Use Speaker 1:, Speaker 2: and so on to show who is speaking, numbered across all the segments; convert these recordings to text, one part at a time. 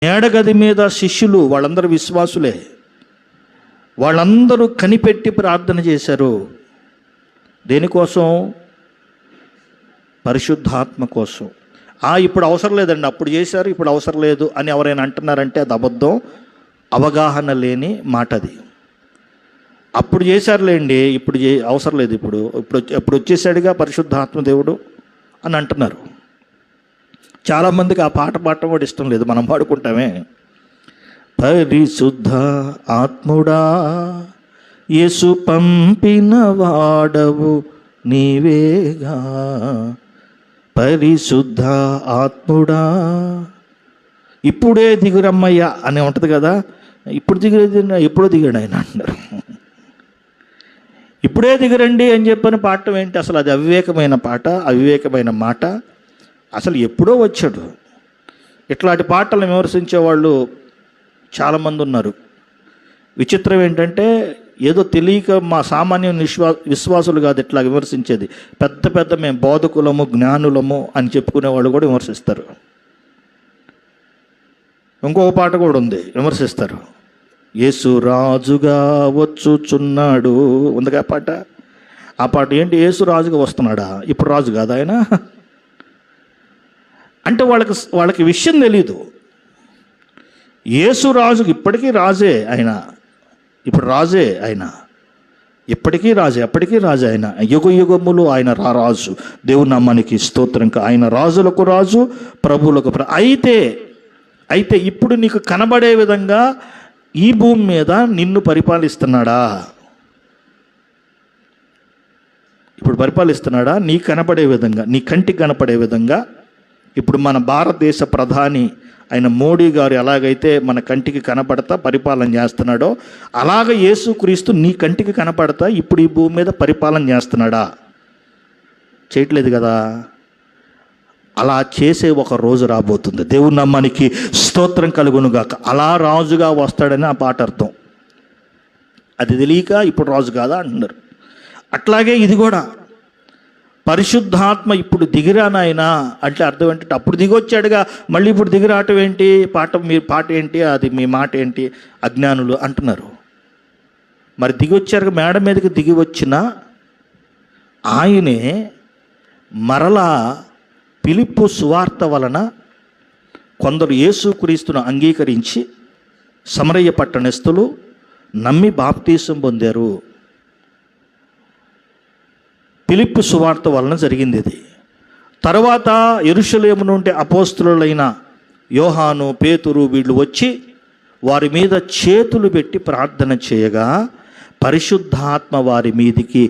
Speaker 1: మేడగది మీద శిష్యులు వాళ్ళందరూ విశ్వాసులే, వాళ్ళందరూ కనిపెట్టి ప్రార్థన చేశారు. దేనికోసం? పరిశుద్ధాత్మ కోసం. ఇప్పుడు అవసరం లేదండి, అప్పుడు చేశారు ఇప్పుడు అవసరం లేదు అని ఎవరైనా అంటున్నారంటే అది అబద్ధం, అవగాహన లేని మాట అది. అప్పుడు చేశారులేండి, ఇప్పుడు అవసరం లేదు, ఇప్పుడు వచ్చేసాడుగా పరిశుద్ధాత్మ దేవుడు అని అంటున్నారు. చాలామందికి ఆ పాట పాడటం కూడా ఇష్టం లేదు, మనం పాడుకుంటామే. పరిశుద్ధ ఆత్ముడా యేసు పంపిన వాడవు నీవేగా, పరిశుద్ధ ఆత్ముడా ఇప్పుడే దిగురమ్మయ్యా అని ఉంటుంది కదా. ఇప్పుడు ఎప్పుడో దిగాడు ఆయన అంటారు. ఇప్పుడే దిగరండి అని చెప్పని పాడటం ఏంటి? అసలు అది అవివేకమైన పాట, అవివేకమైన మాట. అసలు ఎప్పుడో వచ్చాడు. ఇట్లాంటి పాటలను విమర్శించేవాళ్ళు చాలామంది ఉన్నారు. విచిత్రం ఏంటంటే ఏదో తెలియక మా సామాన్య విశ్వాసులు కాదు ఇట్లా విమర్శించేది, పెద్ద పెద్ద మేము బోధకులము జ్ఞానులము అని చెప్పుకునే వాళ్ళు కూడా విమర్శిస్తారు. ఇంకొక పాట కూడా ఉంది, విమర్శిస్తారు. యేసు రాజుగా వచ్చుచున్నాడు ఉందిగా పాట. ఆ పాట ఏంటి? యేసు రాజుగా వస్తున్నాడా? ఇప్పుడు రాజు కాదు ఆయన అంటే వాళ్ళకి విషయం తెలీదు. యేసు రాజుకి ఇప్పటికీ రాజే ఆయన, ఇప్పుడు రాజే ఆయన, ఇప్పటికీ రాజే, ఎప్పటికీ రాజే ఆయన, యుగ యుగములు ఆయన రాజు. దేవుని నామానికి స్తోత్రం. ఆయన రాజులకు రాజు, ప్రభువులకు అయితే ఇప్పుడు నీకు కనబడే విధంగా ఈ భూమి మీద నిన్ను పరిపాలిస్తున్నాడా? ఇప్పుడు పరిపాలిస్తున్నాడా? నీ కనపడే విధంగా, నీ కంటికి కనపడే విధంగా. ఇప్పుడు మన భారతదేశ ప్రధాని అయిన మోడీ గారు ఎలాగైతే మన కంటికి కనపడతా పరిపాలన చేస్తున్నాడో, అలాగ యేసుక్రీస్తు నీ కంటికి కనపడతా ఇప్పుడు ఈ భూమి మీద పరిపాలన చేస్తున్నాడా? చేయట్లేదు కదా. అలా చేసే ఒక రోజు రాబోతుంది. దేవుని నామానికి స్తోత్రం కలుగునుగాక. అలా రాజుగా వస్తాడని ఆ పాట అర్థం. అది తెలియక ఇప్పుడు రాజు కాదా అంటున్నారు. అట్లాగే ఇది కూడా పరిశుద్ధాత్మ ఇప్పుడు దిగిరానాయనా అంటే అర్థం ఏంటంటే అప్పుడు దిగొచ్చాడుగా, మళ్ళీ ఇప్పుడు దిగిరాటం ఏంటి? మీ పాట ఏంటి? అది మీ మాట ఏంటి? అజ్ఞానులు అంటున్నారు. మరి దిగొచ్చారుగా, మేడ మీదకి దిగి వచ్చిన ఆయనే మరలా ఫిలిప్పు సువార్త వలన కొందరు యేసుక్రీస్తును అంగీకరించి సమరయ్య పట్టణస్థులు నమ్మి బాప్తీసం పొందారు. ఫిలిప్పు సువార్త వలన జరిగింది ఇది. తర్వాత యెరూషలేము నుండి అపోస్తలులైన యోహాను, పేతురు వీళ్ళు వచ్చి వారి మీద చేతులు పెట్టి ప్రార్థన చేయగా పరిశుద్ధాత్మ వారి మీదికి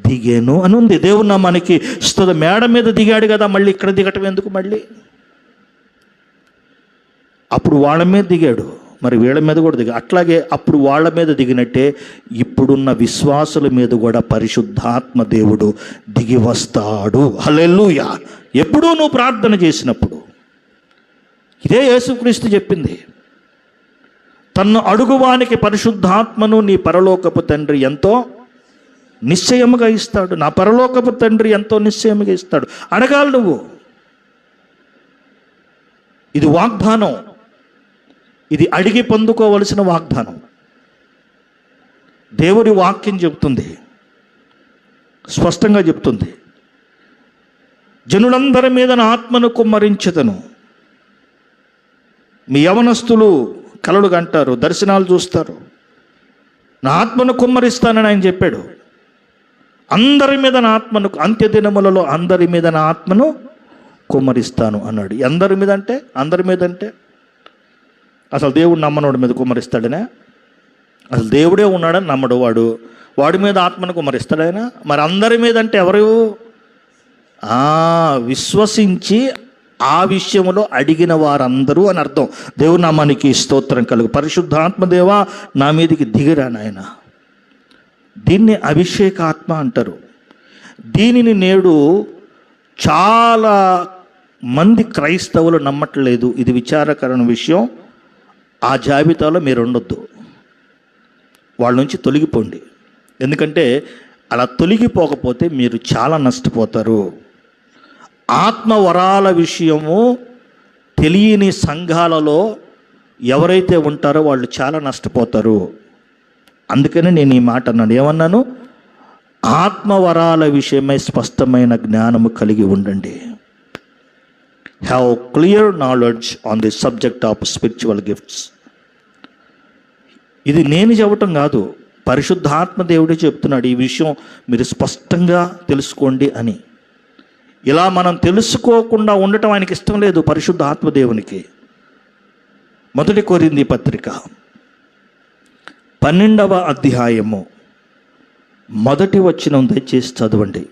Speaker 1: దిగేను అని ఉంది. దేవుని నామానికి స్తుతి. మేడ మీద దిగాడు కదా, మళ్ళీ ఇక్కడ దిగటం ఎందుకు? మళ్ళీ అప్పుడు వాళ్ళ మీద దిగాడు, మరి వీళ్ళ మీద కూడా దిగా. అట్లాగే అప్పుడు వాళ్ళ మీద దిగినట్టే ఇప్పుడున్న విశ్వాసుల మీద కూడా పరిశుద్ధాత్మ దేవుడు దిగి వస్తాడు. హల్లెలూయా. ఎప్పుడూ నువ్వు ప్రార్థన చేసినప్పుడు ఇదే యేసుక్రీస్తు చెప్పింది. తన్ను అడుగువానికి పరిశుద్ధాత్మను నీ పరలోకపు తండ్రి ఎంతో నిశ్చయముగా ఇస్తాడు. నా పరలోకపు తండ్రి ఎంతో నిశ్చయముగా ఇస్తాడు. అడగాలి నువ్వు. ఇది వాగ్దానం, ఇది అడిగి పొందుకోవలసిన వాగ్దానం. దేవుడి వాక్యం చెబుతుంది, స్పష్టంగా చెప్తుంది. జనులందరి మీద నా ఆత్మను కుమ్మరించెదను. మీ యవనస్తులు కలలు కంటారు, దర్శనాలు చూస్తారు, నా ఆత్మను కుమ్మరిస్తానని ఆయన చెప్పాడు. అందరి మీద నా ఆత్మను, అంత్యదినములలో అందరి మీద నా ఆత్మను కుమ్మరిస్తాను అన్నాడు. అందరి మీద అంటే అసలు దేవుడు నమ్మనోడి మీద కుమ్మరిస్తాడనే? అసలు దేవుడే ఉన్నాడని నమ్మడు వాడి మీద ఆత్మను కుమ్మరిస్తాడైనా? మరి అందరి మీద అంటే ఎవరు? విశ్వసించి ఆ విషయంలో అడిగిన వారందరూ అని అర్థం. దేవుని నామానికి స్తోత్రం కలుగు. పరిశుద్ధాత్మదేవా నా మీదికి దిగిరా నాయన. దీన్ని అభిషేకాత్మ అంటారు. దీనిని నేడు చాలా మంది క్రైస్తవులు నమ్మట్లేదు. ఇది విచారకరమైన విషయం. ఆ జాబితాలో మీరు ఉండొద్దు, వాళ్ళ నుంచి తొలగిపోండి. ఎందుకంటే అలా తొలగిపోకపోతే మీరు చాలా నష్టపోతారు. ఆత్మవరాల విషయము తెలియని సంఘాలలో ఎవరైతే ఉంటారో వాళ్ళు చాలా నష్టపోతారు. అందుకని నేను ఈ మాట అన్నాను. ఏమన్నాను? ఆత్మవరాల విషయమై స్పష్టమైన జ్ఞానము కలిగి ఉండండి. Have clear knowledge on the subject of spiritual gifts. ఇది నేను చెప్పటం కాదు, పరిశుద్ధాత్మ దేవుడే చెప్తున్నాడు. ఈ విషయం మీరు స్పష్టంగా తెలుసుకోండి అని. ఇలా మనం తెలుసుకోకుండా ఉండటం ఆయనకి ఇష్టం లేదు, పరిశుద్ధాత్మ దేవునికి. 1 కొరింథీ పత్రిక 12వ అధ్యాయము 1వ వచనం దయచేసి చదవండి.